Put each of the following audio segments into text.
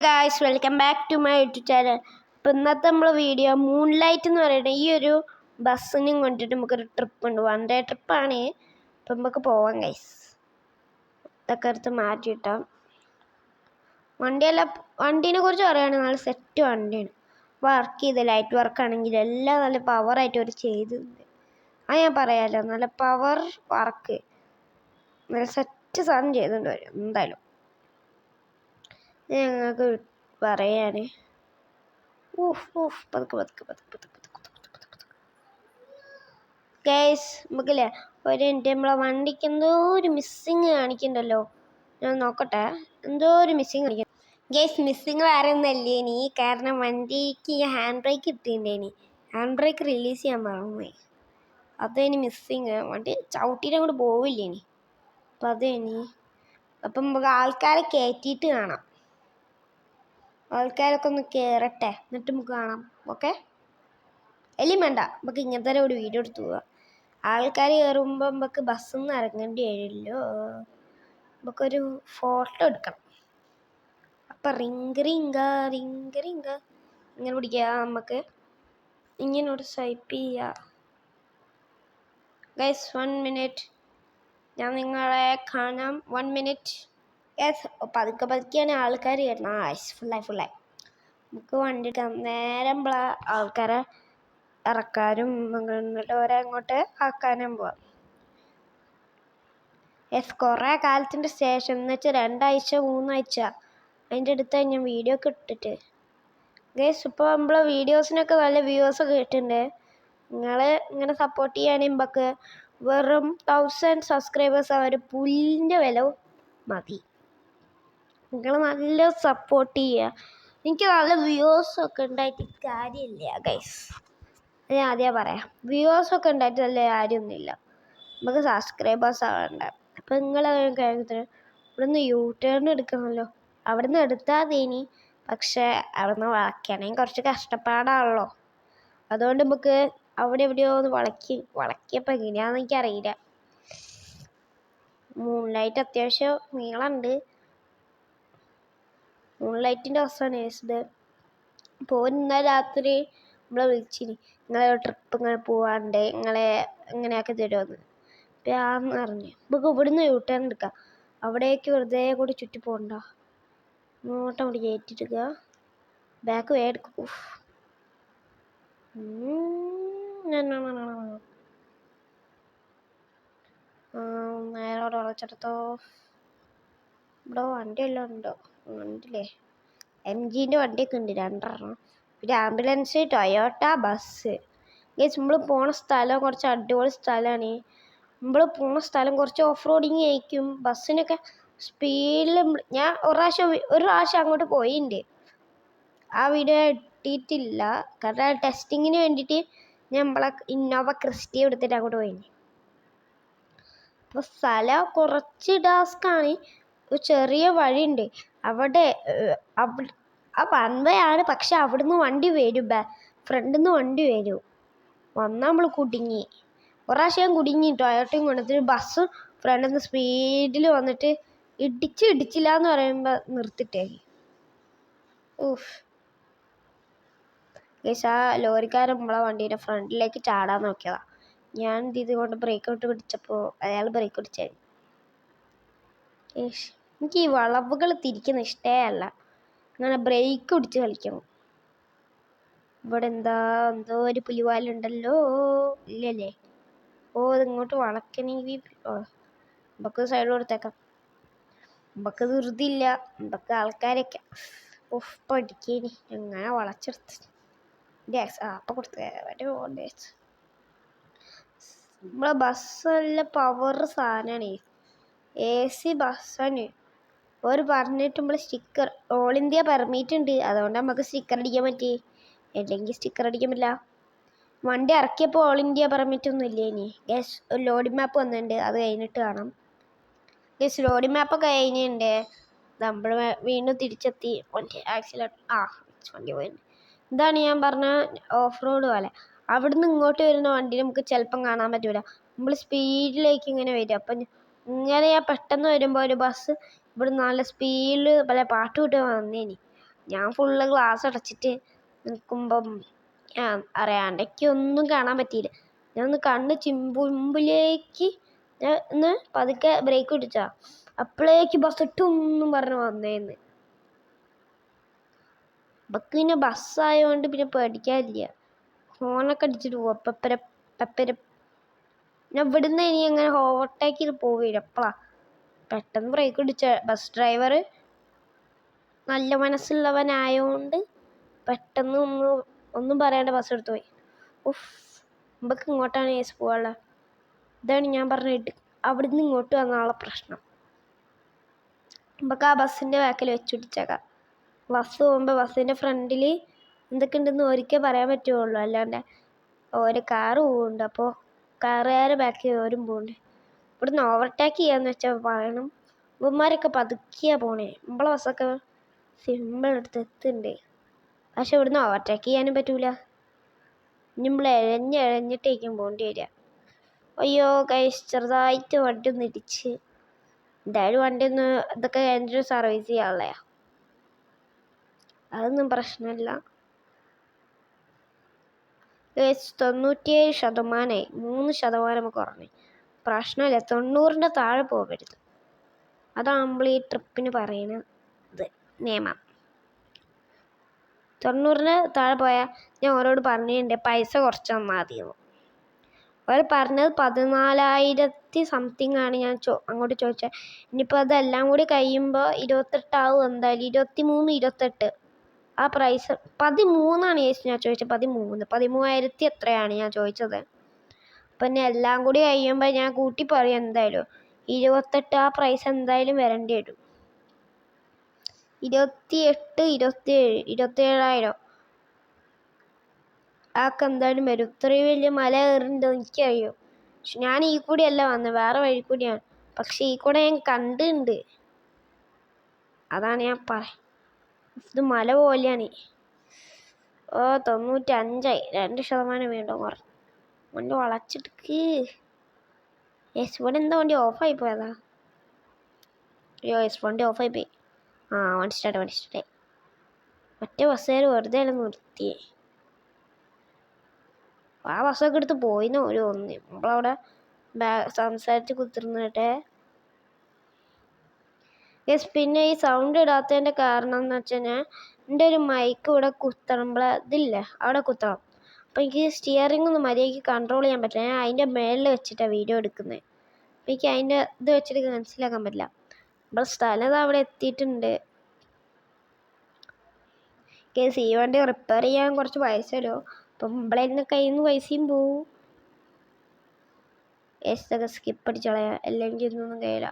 Guys welcome back to my YouTube channel. അപ്പോൾ ഇന്നത്തെ നമ്മൾ വീഡിയോ മൂൺലൈറ്റ് എന്ന് പറയുന്നത് ഈ ഒരു ബസ്സിനും കൊണ്ടിട്ട് നമുക്കൊരു ട്രിപ്പ് ഉണ്ട്. 1 ഡേ ട്രിപ്പാണ്. അപ്പം നമുക്ക് പോവാം ഗൈസ്. ഇതൊക്കെ എടുത്ത് മാറ്റിയിട്ടാം. വണ്ടീനെ കുറിച്ച് പറയുകയാണെങ്കിൽ നല്ല സെറ്റ് വണ്ടിയാണ്. വർക്ക് ചെയ്ത് ലൈറ്റ് വർക്ക് ആണെങ്കിൽ എല്ലാം നല്ല പവറായിട്ട് അവർ ചെയ്തിട്ടുണ്ട്. അത് ഞാൻ പറയാമല്ലോ, നല്ല പവർ വർക്ക്, നല്ല സെറ്റ് സാധനം ചെയ്തുകൊണ്ട് വരും എന്തായാലും. ഞങ്ങൾക്ക് പറയാണ് ഗൈസ്, നമുക്കില്ലേ ഒരു മിനിറ്റ്, നമ്മളെ വണ്ടിക്ക് എന്തോ ഒരു മിസ്സിങ് കാണിക്കണ്ടല്ലോ. ഞാൻ നോക്കട്ടെ, എന്തോ ഒരു മിസ്സിങ് കാണിക്കും ഗൈസ്. മിസ്സിങ് വേറെ ഒന്നല്ലേനി, കാരണം വണ്ടിക്ക് ഹാൻഡ് ബ്രേക്ക് ഇട്ടിട്ടുണ്ടേനി. ഹാൻഡ് ബ്രേക്ക് റിലീസ് ചെയ്യാൻ മറന്നുപോയി. അതേനി മിസ്സിങ്. വണ്ടി ചവിട്ടിയിട്ട് അങ്ങോട്ട് പോവില്ലേനി. അപ്പം അതേനി. അപ്പം നമുക്ക് ആൾക്കാരെ കയറ്റിയിട്ട് കാണാം. ആൾക്കാരൊക്കെ ഒന്ന് കയറട്ടെ, എന്നിട്ട് നമുക്ക് കാണാം. ഓക്കെ, എല്ലാം വേണ്ട, നമുക്ക് ഇങ്ങനത്തെ ഒരു വീഡിയോ എടുത്തു പോവാം. ആൾക്കാർ കയറുമ്പോൾ നമുക്ക് ബസ്സിൽ നിന്ന് ഇറങ്ങേണ്ടി വരുമല്ലോ. നമുക്കൊരു ഫോട്ടോ എടുക്കണം. അപ്പം റിങ്ക ഇങ്ങനെ പിടിക്കുക. നമുക്ക് ഇങ്ങനോട് സ്വൈപ്പ് ചെയ്യുക. ഗൈസ് 1 മിനിറ്റ്, ഞാൻ നിങ്ങളെ കാണാം. 1 മിനിറ്റ്. യെസ്, പതുക്കെയാണ് ആൾക്കാർ കയറണം. ഫുള്ളായി. നമുക്ക് വണ്ടി എടുക്കാം. നേരം ആൾക്കാരെ ഇറക്കാനും എന്നിട്ട് ഓരോ അങ്ങോട്ട് ആക്കാനും പോവാം. യെസ്, കുറേ കാലത്തിൻ്റെ ശേഷം, എന്ന് വെച്ചാൽ 2 ആഴ്ച 3 ആഴ്ച അതിൻ്റെ അടുത്തായി ഞാൻ വീഡിയോ ഒക്കെ ഇട്ടിട്ട്. ഗൈസ്, ഇപ്പോൾ നമ്മളെ വീഡിയോസിനൊക്കെ നല്ല വ്യൂവേഴ്സൊക്കെ കിട്ടുന്നുണ്ട്. നിങ്ങൾ ഇങ്ങനെ സപ്പോർട്ട് ചെയ്യാനും നമുക്ക് വെറും 1000 സബ്സ്ക്രൈബേഴ്സ് ആ ഒരു പുല്ലിൻ്റെ വില മതി. നിങ്ങൾ നല്ല സപ്പോർട്ട് ചെയ്യുക. എനിക്ക് നല്ല വ്യൂവേഴ്സൊക്കെ ഉണ്ടായിട്ട് കാര്യമില്ല ഗൈസ്. ഞാൻ ആദ്യം പറയാം, വ്യൂവേഴ്സൊക്കെ ഉണ്ടായിട്ട് നല്ല കാര്യമൊന്നുമില്ല. നമുക്ക് സബ്സ്ക്രൈബേഴ്സ് ആവണ്ട. അപ്പം നിങ്ങൾ ഇവിടുന്ന് ടേൺ എടുക്കണമല്ലോ. അവിടുന്ന് എടുത്താൽ തേനി, പക്ഷേ അവിടുന്ന് വളയ്ക്കണമെങ്കിൽ കുറച്ച് കഷ്ടപ്പാടാണല്ലോ. അതുകൊണ്ട് നമുക്ക് അവിടെ എവിടെയോ ഒന്ന് വളയ്ക്കിയപ്പോൾ എങ്ങനെയാണെന്ന് എനിക്കറിയില്ല. മൂൺലൈറ്റ് അത്യാവശ്യം നീളമുണ്ട്. മൂൺലൈറ്റിൻ്റെ അവസ്ഥയാണ് ഇത്. അപ്പോൾ ഇന്നലെ രാത്രി നമ്മളെ വിളിച്ചിനി, നിങ്ങളെ ട്രിപ്പ് ഇങ്ങനെ പോവാണ്ട് നിങ്ങളെ ഇങ്ങനെയൊക്കെ തരുമെന്ന്. അപ്പം ഞാൻ അറിഞ്ഞു നമുക്ക് ഇവിടുന്ന് ടേൺ എടുക്കാം. അവിടേക്ക് വെറുതെ കൂടി ചുറ്റി പോകണ്ട. ഇങ്ങോട്ട് അവിടെ കയറ്റിട്ടുക. ബാക്ക് എടുക്കും. നേരെ അവിടെ വളച്ചെടുത്തോ. ഇവിടെ വണ്ടിയെല്ലാം ഉണ്ടോ? വണ്ടിയില്ലേ, MGൻ്റെ വണ്ടിയൊക്കെ ഉണ്ട് 2 പിന്നെ ആംബുലൻസ്, ടൊയോട്ട, ബസ്. ഗൈസ്, നമ്മൾ പോണ സ്ഥലം കുറച്ച് അടിപൊളി സ്ഥലമാണ്. നമ്മൾ പോണ സ്ഥലം കുറച്ച് ഓഫ് റോഡിങ് ആയിരിക്കും. ബസ്സിനൊക്കെ സ്പീഡിൽ ഞാൻ ഒരു പ്രാവശ്യം അങ്ങോട്ട് പോയിട്ടുണ്ട്. ആ വീഡിയോ ഇട്ടിട്ടില്ല, കാരണം ടെസ്റ്റിങ്ങിന് വേണ്ടിയിട്ട് ഞാൻ നമ്മളെ ഇന്നോവ ക്രിസ്റ്റ എടുത്തിട്ട് അങ്ങോട്ട് പോയിന്. അപ്പോൾ സ്ഥലം കുറച്ച് ടാസ്ക്കാണ്. ഒരു ചെറിയ വഴിയുണ്ട് അവിടെ. ആ 1 വേ ആണ്, പക്ഷെ അവിടുന്ന് വണ്ടി വരും. ഫ്രണ്ടിൽ നിന്ന് വണ്ടി വരും. വന്നാൽ നമ്മൾ കുടുങ്ങി. ഒരു പ്രാവശ്യം കുടുങ്ങി. ടൊയോട്ടയും കൊണ്ടിട്ട് ബസ് ഫ്രണ്ടിൽ നിന്ന് സ്പീഡിൽ വന്നിട്ട് ഇടിച്ചില്ല എന്ന് പറയുമ്പോൾ നിർത്തിട്ടേ. ആ ലോറിക്കാരൻ നമ്മളെ വണ്ടീൻ്റെ ഫ്രണ്ടിലേക്ക് ചാടാൻ നോക്കിയതാ. ഞാൻ ഇത് കൊണ്ട് ബ്രേക്ക് ഔട്ട് പിടിച്ചപ്പോൾ അയാൾ ബ്രേക്ക് പിടിച്ചായി. എനിക്ക് ഈ വളവുകൾ തിരിക്കുന്ന ഇഷ്ടേ അല്ല. അങ്ങനെ ബ്രേക്ക് പിടിച്ച് കളിക്കണം. ഇവിടെ എന്തോ ഒരു പുലിവാലുണ്ടല്ലോ. ഇല്ലല്ലേ? ഇതിങ്ങോട്ട് വളക്കണമെങ്കിൽ നമുക്ക് സൈഡ് കൊടുത്തേക്കാം. നമുക്ക് ധൃതിയില്ല. നമുക്ക് ആൾക്കാരൊക്കെ പഠിക്കേനി എങ്ങനെ വളച്ചെടുത്ത് അപ്പം കൊടുത്ത്. നമ്മളെ ബസ്സല്ല പവർ സാധനമാണ്. AC ബസ്സാണ്. അവർ പറഞ്ഞിട്ട് നമ്മൾ സ്റ്റിക്കർ ഓൾ ഇന്ത്യ പെർമിറ്റ് ഉണ്ട്, അതുകൊണ്ട് നമുക്ക് സ്റ്റിക്കർ അടിക്കാൻ പറ്റി. അല്ലെങ്കിൽ സ്റ്റിക്കർ അടിക്കാൻ പറ്റില്ല. വണ്ടി ഇറക്കിയപ്പോൾ ഓൾ ഇന്ത്യ പെർമിറ്റ് ഒന്നും ഇല്ലേ. ഇനി ഗസ് ഒരു ലോഡിംഗ് മാപ്പ് വന്നിട്ടുണ്ട്, അത് കഴിഞ്ഞിട്ട് കാണാം. ഗസ് ലോഡിംഗ് മാപ്പൊക്കെ കഴിഞ്ഞിട്ടുണ്ട്. നമ്മൾ വീണ്ടും തിരിച്ചെത്തി. വണ്ടി ആക്സിഡൻറ്റ് വണ്ടി പോയി. ഇതാണ് ഞാൻ പറഞ്ഞ ഓഫ് റോഡ് പോലെ. അവിടുന്ന് ഇങ്ങോട്ട് വരുന്ന വണ്ടി നമുക്ക് ചിലപ്പം കാണാൻ പറ്റൂല. നമ്മൾ സ്പീഡിലേക്ക് ഇങ്ങനെ വരും. അപ്പം ഇങ്ങനെ ഞാൻ പെട്ടെന്ന് വരുമ്പോൾ ഒരു ബസ് ഇവിടെ നല്ല സ്പീഡിൽ പല പാട്ട് വിട്ട് വന്നേനി. ഞാൻ ഫുള്ള് ഗ്ലാസ് അടച്ചിട്ട് നിൽക്കുമ്പം അറിയാണ്ട് ഒന്നും കാണാൻ പറ്റിയില്ല. ഞാൻ ഒന്ന് കണ്ണ് മുമ്പിലേക്ക് ഒന്ന് പതുക്കെ ബ്രേക്ക് പിടിച്ചാ അപ്പോഴേക്ക് ബസ് ഇട്ടൊന്നും പറഞ്ഞ് വന്നേന്ന്. ഇവക്ക് പിന്നെ ബസ്സായതുകൊണ്ട് പിന്നെ പേടിക്കാനില്ല. ഹോണൊക്കെ അടിച്ചിട്ട് പോവും പെപ്പര പെപ്പര. ഞാൻ ഇവിടുന്ന് ഇനി അങ്ങനെ ഓവർടേക്ക് ചെയ്ത് പോവില്ല. അപ്പളാ പെട്ടെന്ന് ബ്രേക്ക് പിടിച്ച ബസ് ഡ്രൈവർ നല്ല മനസ്സുള്ളവനായോണ്ട് പെട്ടെന്ന് ഒന്നും പറയാണ്ട് ബസ് എടുത്തു പോയി. നമുക്ക് ഇങ്ങോട്ടാണ് കേസ് പോകാനുള്ള. ഇതാണ് ഞാൻ പറഞ്ഞിട്ട് അവിടുന്ന് ഇങ്ങോട്ട് വന്നാലുള്ള പ്രശ്നം. നമുക്ക് ആ ബസ്സിൻ്റെ ബാക്കിൽ വെച്ച് പിടിച്ചേക്കാം. ബസ് പോകുമ്പോൾ ബസ്സിൻ്റെ ഫ്രണ്ടിൽ എന്തൊക്കെ ഉണ്ടെന്ന് ഒരിക്കൽ പറയാൻ പറ്റുള്ളൂ. അല്ലാണ്ട് ഒരു കാറ് പോകുന്നുണ്ട്, അപ്പോൾ കാറുകാരെ ബാക്കിൽ ഓരും പോകുന്നുണ്ട്. ഇവിടുന്ന് ഓവർടേക്ക് ചെയ്യാന്ന് വെച്ചാൽ പറയണം. ഇവന്മാരൊക്കെ പതുക്കിയാണ് പോണേ. നമ്മളെ ബസ്സൊക്കെ സിമ്പിൾ എടുത്ത് എത്തുന്നുണ്ട്. പക്ഷെ ഇവിടുന്ന് ഓവർടേക്ക് ചെയ്യാനും പറ്റൂല. നമ്മൾ എഴഞ്ഞിട്ടേക്കും പോകേണ്ടി വരിക. അയ്യോ ഗൈസ്, ചെറുതായിട്ട് വണ്ടി ഒന്ന് ഇടിച്ച്. എന്തായാലും വണ്ടി ഒന്ന് ഇതൊക്കെ കഴിഞ്ഞിട്ട് സർവീസ് ചെയ്യാനുള്ളയാ. അതൊന്നും പ്രശ്നമില്ല. ഗൈസ് 97%, 3% കുറഞ്ഞു. പ്രശ്നമില്ല. 90ൻ്റെ താഴെ പോകരുത്. അതാണ് നമ്മൾ ഈ ട്രിപ്പിന് പറയുന്നത് നിയമം. 90ന് താഴെ പോയാൽ ഞാൻ ഓരോട് പറഞ്ഞിട്ടുണ്ട് പൈസ കുറച്ച് തന്നാൽ മതിയെന്ന്. അവർ പറഞ്ഞത് 14,000 സംതിങ് ആണ്. ഞാൻ അങ്ങോട്ട് ചോദിച്ചത്. ഇനിയിപ്പോൾ അതെല്ലാം കൂടി കഴിയുമ്പോൾ 28 ആവും എന്തായാലും. 23, 28 ആ പ്രൈസ്. 13 ഞാൻ ചോദിച്ചത്. 13,000 എത്രയാണ് ഞാൻ ചോദിച്ചത്. അപ്പം ഇനി എല്ലാം കൂടി കഴിയുമ്പോൾ ഞാൻ കൂട്ടി പറയും എന്തായാലും. 28 ആ പ്രൈസ് എന്തായാലും വരേണ്ടി വരും. 28, 27, 27,000 ആക്കെ എന്തായാലും വരും. ഇത്രയും വലിയ മല കയറുന്നുണ്ടോ എനിക്കറിയോ. പക്ഷെ ഞാൻ ഈ കൂടിയല്ല വന്നത്, വേറെ വഴി കൂടിയാണ്. പക്ഷെ ഈ കൂടെ ഞാൻ കണ്ടിട്ടുണ്ട്. അതാണ് ഞാൻ ഇത് മല പോലെയാണ്. 95, 2% വീണ്ടും കുറഞ്ഞു. വണ്ടി വളച്ചിട്ട് ഇവിടെ എന്താ വണ്ടി ഓഫായി പോയതാ. അയ്യോ വണ്ടി ഓഫായി പോയി. വണ്ടി സ്റ്റാർട്ട്. മറ്റേ ബസ്സുകാർ വെറുതെ അല്ല നിർത്തിയേ. ആ ബസ്സൊക്കെ എടുത്ത് പോയിന്ന് ഒരു തോന്നി. നമ്മളവിടെ സംസാരിച്ച് കുത്തിരുന്നിട്ടെ. പിന്നെ ഈ സൗണ്ട് ഇടാത്തതിൻ്റെ കാരണം എന്ന് വെച്ച് കഴിഞ്ഞാൽ എൻ്റെ ഒരു മൈക്ക് ഇവിടെ ഇതില്ലേ അവിടെ കുത്തണം. അപ്പോൾ എനിക്ക് സ്റ്റിയറിംഗ് ഒന്നും മര്യാദയ്ക്ക് കൺട്രോൾ ചെയ്യാൻ പറ്റില്ല. ഞാൻ അതിൻ്റെ മേളിൽ വെച്ചിട്ടാണ് വീഡിയോ എടുക്കുന്നത്. അപ്പോൾ എനിക്ക് അതിൻ്റെ ഇത് വെച്ചിട്ട് മനസ്സിലാക്കാൻ പറ്റില്ല. നമ്മൾ സ്ഥലം അവിടെ എത്തിയിട്ടുണ്ട്. ഈ വണ്ടി റിപ്പയർ ചെയ്യാൻ കുറച്ച് പൈസ തരുമോ? അപ്പം നമ്മളതിൻ്റെ കയ്യിൽ നിന്ന് പൈസയും പോവും. ഇതൊക്കെ സ്കിപ്പ് അടിച്ചളയാ. അല്ലെങ്കിൽ ഇതൊന്നും കഴിയില്ല.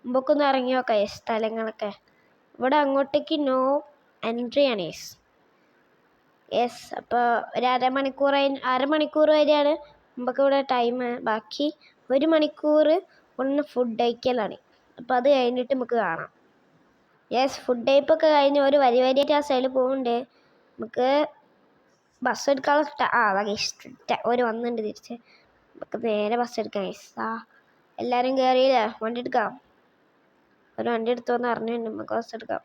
മുമ്പൊക്കെ ഇറങ്ങി നോക്കാം സ്ഥലങ്ങളൊക്കെ. ഇവിടെ അങ്ങോട്ടേക്ക് നോ എൻട്രി ആണ്. അപ്പോൾ ഒരു അരമണിക്കൂർ വരെയാണ് നമുക്ക് ഇവിടെ ടൈം. ബാക്കി 1 മണിക്കൂർ ഫുഡ് കഴിക്കലാണ്. അപ്പോൾ അത് കഴിഞ്ഞിട്ട് നമുക്ക് കാണാം. ഫുഡ് കഴിപ്പൊക്കെ കഴിഞ്ഞ് ഒരു വരിയായിട്ട് ആ സൈഡിൽ പോകുന്നുണ്ട്. നമുക്ക് ബസ് എടുക്കാനുള്ള ഒരു വന്നിട്ടുണ്ട് തിരിച്ച്. നമുക്ക് നേരെ ബസ് എടുക്കാം. എല്ലാവരും കയറിയില്ലേ? വണ്ടി എടുക്കാം. ഒരു വണ്ടി എടുത്തോന്ന് അറിഞ്ഞിട്ടുണ്ട്. നമുക്ക് ബസ് എടുക്കാം.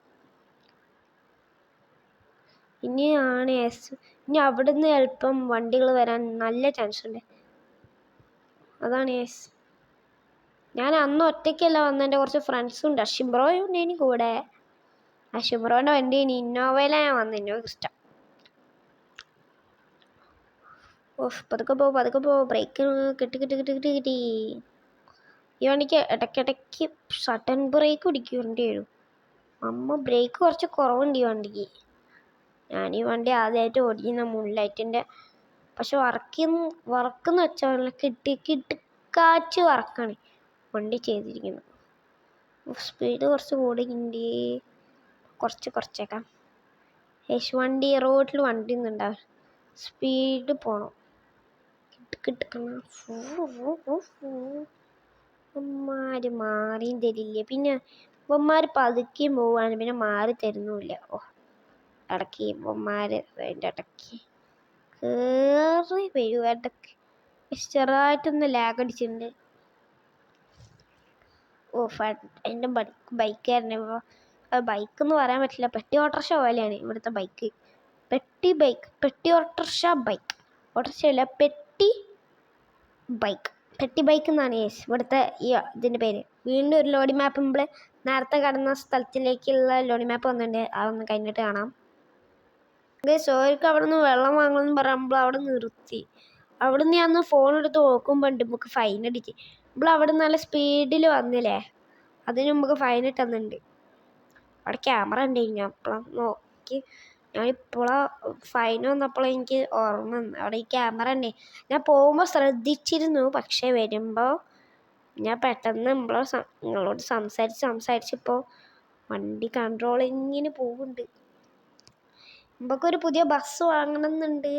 ഇനി അവിടുന്ന് എളുപ്പം വണ്ടികൾ വരാൻ നല്ല ചാൻസ് ഉണ്ട്. അതാണ് ഞാൻ അന്ന് ഒറ്റയ്ക്കല്ല വന്നത്. എൻ്റെ കുറച്ച് ഫ്രണ്ട്സും ഉണ്ട്. അഷിംബ്രോയും ഉണ്ട് ഇനി കൂടെ. അഷിംബ്രോൻ്റെ വണ്ടി ഇന്നോവയിലാണ് ഞാൻ വന്നത്. ഇന്നോവ ഇഷ്ടം. പതുക്കെ പോ. ബ്രേക്ക് കിട്ടി. ഈ വണ്ടിക്ക് ഇടയ്ക്കിടയ്ക്ക് സഡൻ ബ്രേക്ക് പിടിക്കേണ്ടി വരും. ബ്രേക്ക് കുറച്ച് കുറവുണ്ട് ഈ വണ്ടിക്ക്. ഞാൻ ഈ വണ്ടി ആദ്യമായിട്ട് ഓടിക്കുന്ന മൂൺലൈറ്റിൻ്റെ. പക്ഷെ വർക്കെന്ന് വെച്ചാൽ കിട്ടിക്കാച്ച് വർക്കാണ് വണ്ടി ചെയ്തിരിക്കുന്നത്. സ്പീഡ് കുറച്ച് കൂടിയുണ്ട്. കുറച്ചേക്കാം. വണ്ടി റോഡിൽ വണ്ടി ഒന്നും ഉണ്ടാവില്ല. സ്പീഡ് പോകണം. മാറിയും തരില്ല. പിന്നെ ഇവന്മാർ പതുക്കിയും പോവാണ്. പിന്നെ മാറി തരുന്നുമില്ല. ഇടയ്ക്ക് ഇവന്മാർ അതിൻ്റെ ഇടയ്ക്ക് കയറി വരും. ഇടയ്ക്ക് ചെറുതായിട്ടൊന്ന് ലാഗ് അടിച്ചിട്ടുണ്ട്. എൻ്റെ ബൈക്കാരനെ ബൈക്ക് എന്ന് പറയാൻ പറ്റില്ല, പെട്ടി ഓട്ടോറിക്ഷ പോലെയാണ് ഇവിടുത്തെ ബൈക്ക്. പെട്ടി ഓട്ടോറിക്ഷ ബൈക്ക്, ഓട്ടോറിക്ഷയല്ല പെട്ടി ബൈക്ക് എന്നാണ് ഇവിടുത്തെ ഇതിൻ്റെ പേര്. വീണ്ടും ഒരു ലോഡി മാപ്പ് നമ്മൾ നേരത്തെ കടന്ന സ്ഥലത്തിലേക്കുള്ള ലോഡി മാപ്പ് വന്നിട്ടുണ്ട്, അതൊന്ന് കഴിഞ്ഞിട്ട് കാണാം. സോയ്ക്ക് അവിടെ നിന്ന് വെള്ളം വാങ്ങണമെന്ന് പറയുമ്പോൾ അവിടെ നിർത്തി. അവിടെ നിന്ന് ഞാൻ ഫോൺ എടുത്ത് നോക്കുമ്പോൾ നമുക്ക് ഫൈൻ അടിച്ച്. നമ്മൾ അവിടെ നല്ല സ്പീഡിൽ വന്നില്ലേ, അതിന് നമുക്ക് ഫൈൻ ഇട്ടുന്നുണ്ട്. അവിടെ ക്യാമറ ഉണ്ട്, ഞാൻ അപ്പോഴാണ് നോക്കി. ഞാനിപ്പോഴാ ഫൈൻ വന്നപ്പോൾ എനിക്ക് ഓർമ്മ വന്നു അവിടെ ഈ ക്യാമറ ഉണ്ട്. ഞാൻ പോകുമ്പോൾ ശ്രദ്ധിച്ചിരുന്നു, പക്ഷേ വരുമ്പോൾ ഞാൻ പെട്ടെന്ന് നിങ്ങളോട് സംസാരിച്ചിപ്പോൾ വണ്ടി കൺട്രോളിങ്ങിന് പോകുന്നുണ്ട്. നമുക്കൊരു പുതിയ ബസ് വാങ്ങണം എന്നുണ്ട്.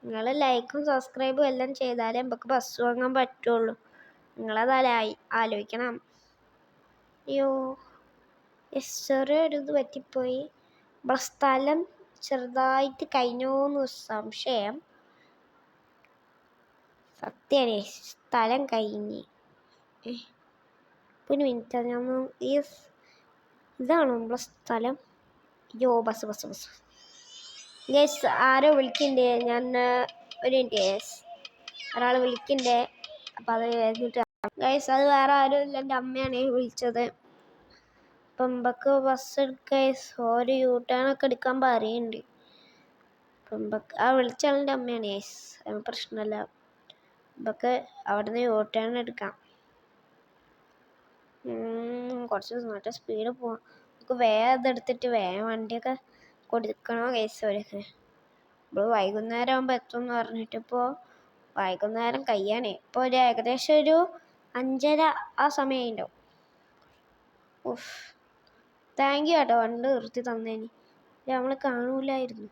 നിങ്ങൾ ലൈക്കും സബ്സ്ക്രൈബും എല്ലാം ചെയ്താലേ നമുക്ക് ബസ് വാങ്ങാൻ പറ്റുള്ളൂ. നിങ്ങളത് ആലോചിക്കണം. അയ്യോ ചെറിയൊരു ഇത് പറ്റിപ്പോയി. നമ്മളെ സ്ഥലം ചെറുതായിട്ട് കഴിഞ്ഞോന്ന് സംശയം. സത്യമാണ്, സ്ഥലം കഴിഞ്ഞ്. ഒരു മിനിറ്റ്, ഞാൻ ഇതാണോ നമ്മളെ സ്ഥലം? അയ്യോ ബസ് ഗേസ് ആരോ വിളിക്കണ്ടേ, ഞാൻ ഒരു മിനിറ്റ് ഗേസ്, ഒരാൾ വിളിക്കണ്ടേ. അപ്പം അത് കഴിഞ്ഞിട്ട് ഗേസ്, അത് വേറെ ആരും ഇല്ല, എൻ്റെ അമ്മയാണ് വിളിച്ചത്. അപ്പം നമുക്ക് ബസ് എടുക്കുക, ഒരു യൂട്ടേണൊക്കെ എടുക്കാൻ പറയുന്നുണ്ട്. അപ്പം ആ വിളിച്ചാളിൻ്റെ അമ്മയാണ് ഗേസ്, അത് പ്രശ്നമല്ല. നമുക്ക് അവിടെ നിന്ന് യൂട്ടേൺ എടുക്കാം. കുറച്ച് മറ്റേ സ്പീഡ് പോവാം. നമുക്ക് വേഗം ഇതെടുത്തിട്ട് വേഗം വണ്ടിയൊക്കെ കൊടുക്കണോ കേസ് അവർക്ക്. നമ്മൾ വൈകുന്നേരം ആകുമ്പോൾ എത്തും എന്ന് പറഞ്ഞിട്ടിപ്പോൾ വൈകുന്നേരം കഴിയാനേ. ഇപ്പോൾ ഒരു ഏകദേശം ഒരു 5:30 ആ സമയമുണ്ടാവും. താങ്ക് യു കേട്ടോ, വണ്ടി നിർത്തി തന്നേന്. നമ്മൾ കാണൂലായിരുന്നു.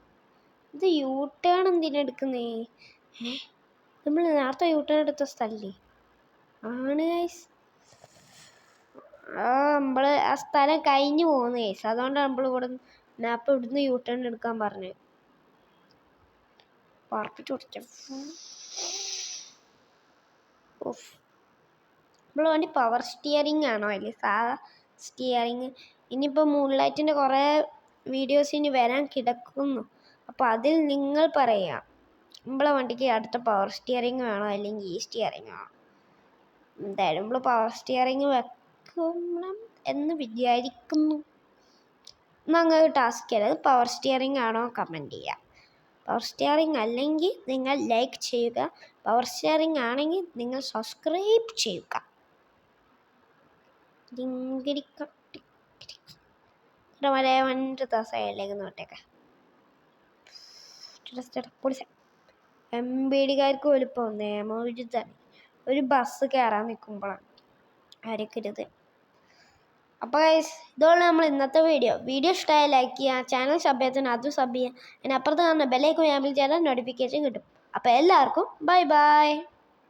ഇത് യൂട്ടേൺ എന്തിനെടുക്കുന്നേ? നമ്മൾ നേരത്തെ യൂട്ടേൺ എടുത്ത സ്ഥലല്ലേ ആണ് ഗൈസ്. നമ്മൾ ആ സ്ഥലം കഴിഞ്ഞു പോകുന്നു ഗൈസ്, അതുകൊണ്ടാണ് നമ്മൾ മാപ്പ് ഇവിടുന്ന് യൂട്ടേൺ എടുക്കാൻ പറഞ്ഞത്. പാർപ്പിച്ച് കൊടുത്ത നമ്മൾ വണ്ടി പവർ സ്റ്റിയറിംഗ് ആണോ അല്ലേ സാധാ സ്റ്റിയറിങ്? ഇനിയിപ്പോൾ മൂൺലൈറ്റിൻ്റെ കുറേ വീഡിയോസ് ഇനി വരാൻ കിടക്കുന്നു. അപ്പോൾ അതിൽ നിങ്ങൾ പറയാം നമ്മളെ വണ്ടിക്ക് അടുത്ത പവർ സ്റ്റിയറിങ് വേണോ അല്ലെങ്കിൽ ഈ സ്റ്റിയറിങ് വേണോ. എന്തായാലും നമ്മൾ പവർ സ്റ്റിയറിങ് വെക്കണം എന്ന് വിചാരിക്കുന്നു. നിങ്ങൾ ടാസ്ക് ചെയ്തത് പവർ സ്റ്റിയറിങ് ആണോ കമൻറ്റ് ചെയ്യുക. പവർ സ്റ്റിയറിങ് അല്ലെങ്കിൽ നിങ്ങൾ ലൈക്ക് ചെയ്യുക, പവർ സ്റ്റിയറിങ് ആണെങ്കിൽ നിങ്ങൾ സബ്സ്ക്രൈബ് ചെയ്യുക. വരെ 1 സൈഡിലേക്ക് നോട്ടേക്ക. MBDക്കാർക്ക് വലുപ്പം നിയമവിരുദ്ധമാണ്. ഒരു ബസ് കയറാൻ നിൽക്കുമ്പോഴാണ് ആരൊക്കെ. അപ്പോൾ ഇതോളം നമ്മൾ ഇന്നത്തെ വീഡിയോ ഇഷ്ടമായ ലൈക്ക് ചെയ്യുക, ചാനൽ സബ് ചെയ്യാൻ അതും സബ് ചെയ്യുക. അതിനപ്പുറത്ത് കാണുന്ന ബെല്ലൈക്കൺ എനേബിൾ ചെയ്താൽ നോട്ടിഫിക്കേഷൻ കിട്ടും. അപ്പോൾ എല്ലാവർക്കും ബൈ.